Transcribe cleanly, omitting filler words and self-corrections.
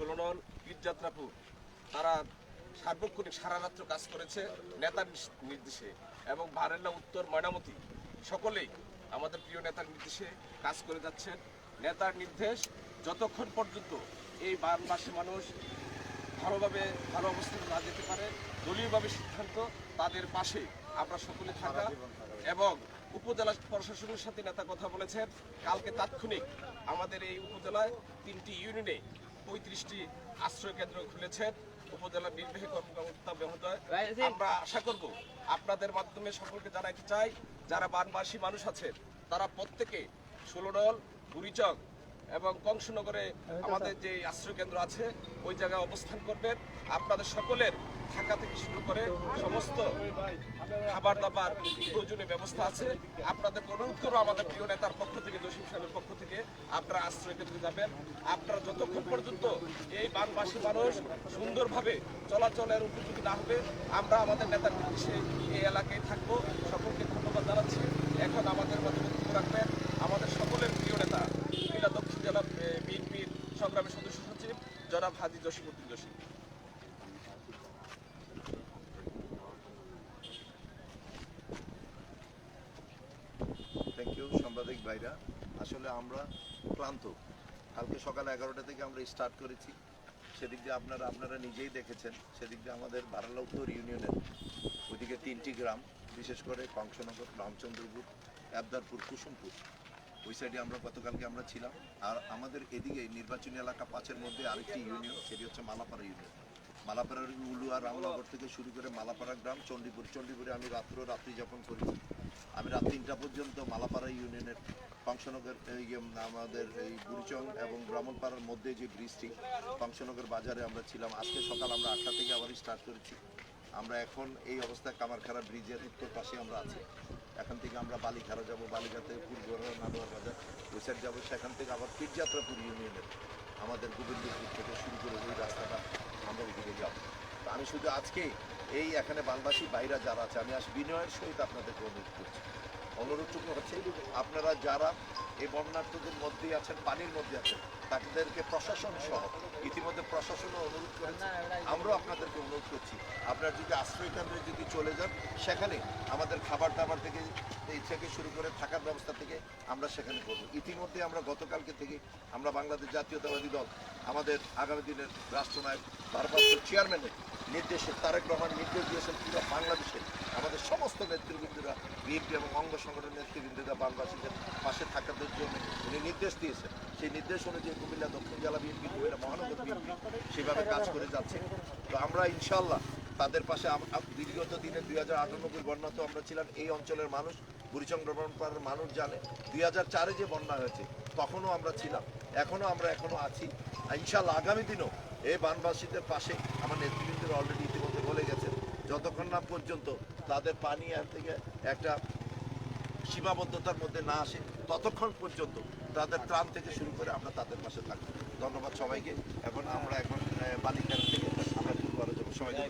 16 নং পীরযাত্রাপুর তারা সার্বক্ষণিক সারা রাত্র কাজ করেছে নেতার নির্দেশে, এবং বারেল্লা উত্তর ময়নামতি সকলেই আমাদের প্রিয় নেতার নির্দেশে কাজ করে যাচ্ছেন। নেতার নির্দেশ যতক্ষণ পর্যন্ত এই বানবাসী মানুষ ভালো অবস্থানে না যেতে পারে, দলীয়ভাবে সিদ্ধান্ত তাদের পাশে আমরা সকলে থাকা। এবং উপজেলা প্রশাসনের সাথে নেতা কথা বলেছেন, কালকে তাৎক্ষণিক আমাদের এই উপজেলায় 3টি ইউনিয়নে 35টি আশ্রয় কেন্দ্র খুলেছেন উপজেলা নির্বাহী কর্মকর্তা মহোদয়। আমরা আশা করব আপনাদের মাধ্যমে সকলকে জানাতে চাই, যারা বানবাসী মানুষ আছেন তারা প্রত্যেকে 16 নং বুড়িচক এবং কংসনগরে আমাদের যে আশ্রয় কেন্দ্র আছে ওই জায়গায় অবস্থান করবেন। আপনাদের সকলের থাকা থেকে শুরু করে সমস্ত খাবার দাবার প্রয়োজনীয় ব্যবস্থা আছে। আপনাদের অনুরোধ করবো আমাদের প্রিয় নেতার পক্ষ থেকে, জসিম সাহেবের পক্ষ থেকে আপনারা আশ্রয় কেন্দ্রে যাবেন। আপনারা যতক্ষণ পর্যন্ত এই বানবাসী মানুষ সুন্দরভাবে চলাচলের উপযোগী না হবে, আমরা আমাদের নেতার নির্দেশে এই এলাকায় থাকবো। সকলকে ধন্যবাদ জানাচ্ছি। এখন আমাদের মাঝে বক্তব্য রাখবেন আমাদের সকলের প্রিয় নেতা কুমিল্লা দক্ষিণ জেলা বিএনপির সংগ্রামী সদস্য সচিব জনাব হাজী জসিমউদ্দিন জসিম। থ্যাংক ইউ সাংবাদিক ভাইরা। আসলে আমরা ক্লান্ত, কালকে সকাল 11টা থেকে আমরা স্টার্ট করেছি। সেদিক দিয়ে আপনারা নিজেই দেখেছেন, সেদিক দিয়ে আমাদের বারাল্লা উত্তর ইউনিয়নের ওইদিকে 3টি গ্রাম, বিশেষ করে কংসনগর, রামচন্দ্রপুর, আবদারপুর, কুসুমপুর, ওই সাইডে আমরা গতকালকে আমরা ছিলাম। আর আমাদের এদিকে নির্বাচনী এলাকা 5-এর মধ্যে আরেকটি ইউনিয়ন, সেটি হচ্ছে মালাপাড়া ইউনিয়ন। মালাপাড়ার উলুয়া রামনগর থেকে শুরু করে মালাপাড়া গ্রাম, চণ্ডীপুরে আমি রাত্রি যাপন করেছি। আমি রাত 3টা পর্যন্ত মালাপাড়া ইউনিয়নের কংসনগর আমাদের এই বুড়িচং এবং ব্রাহ্মণপাড়ার মধ্যে যে ব্রিজটি কংসনগর বাজারে আমরা ছিলাম। আজকে সকাল আমরা 8টা থেকে আবার স্টার্ট করেছি। আমরা এখন এই অবস্থায় কামারখাড়া ব্রিজের উত্তর পাশে আমরা আছি। এখান থেকে আমরা বালিখাড়া যাবো, বালিখাতে পূর্বরা নাদোয়ার বাজার ওই সাইড যাবো। সেখান থেকে আবার পীরযাত্রাপুর ইউনিয়নের আমাদের গোবিন্দপুর থেকে শুরু করে ওই রাস্তাটা আমরা ওইদিকে যাবো। তো আমি শুধু আজকে এই এখানে বানবাসী বাইরা যারা আছে, আমি আজ বিনয়ের সহিত আপনাদেরকে অনুরোধ করছি। অনুরোধটুকু হচ্ছে আপনারা যারা এই বন্যার্থদের মধ্যেই আছেন, পানির মধ্যে আছেন, তাদেরকে প্রশাসন সহ ইতিমধ্যে প্রশাসনও অনুরোধ করেছে, আমরাও আপনাদেরকে অনুরোধ করছি, আপনারা যদি আশ্রয় কেন্দ্রে যদি চলে যান, সেখানে আমাদের খাবার দাবার থেকে এই থেকে শুরু করে থাকার ব্যবস্থা থেকে আমরা সেখানে করবো। ইতিমধ্যে আমরা গতকালকে থেকে আমরা বাংলাদেশ জাতীয়তাবাদী দল আমাদের আগামী দিনের রাষ্ট্রনায়ক ভারপ্রাপ্ত চেয়ারম্যানের নির্দেশে তারেক রহমান নির্দেশ দিয়েছেন পুরো বাংলাদেশের আমাদের সমস্ত নেতৃবৃন্দরা, বিএনপি এবং অঙ্গ সংগঠনের নেতৃবৃন্দরা বানবাসীদের পাশে থাকাদের জন্য উনি নির্দেশ দিয়েছেন। সেই নির্দেশ অনুযায়ী কুমিল্লা দক্ষিণ জেলা বিএনপি, কুমিল্লা মহানগর বিএনপি সেভাবে কাজ করে যাচ্ছে। তো আমরা ইনশাল্লাহ তাদের পাশে বিগত দিনে 2098 বন্যা তো আমরা ছিলাম, এই অঞ্চলের মানুষ, বুড়িচং ব্রাহ্মণপাড়ার মানুষ জানে 2004-এ যে বন্যা হয়েছে তখনও আমরা ছিলাম, এখনও আছি। ইনশাল্লাহ আগামী দিনও এই বানবাসীদের পাশে আমার নেতৃবৃন্দরা অলরেডি ইতিমধ্যে বলে গেছেন, যতক্ষণ না পর্যন্ত তাদের পানি থেকে একটা সীমাবদ্ধতার মধ্যে না আসে ততক্ষণ পর্যন্ত তাদের ত্রাণ থেকে শুরু করে আমরা তাদের পাশে থাকবো। ধন্যবাদ সবাইকে। এখন বালিকার থেকে আমরা শুরু করা যাবো। সবাইকে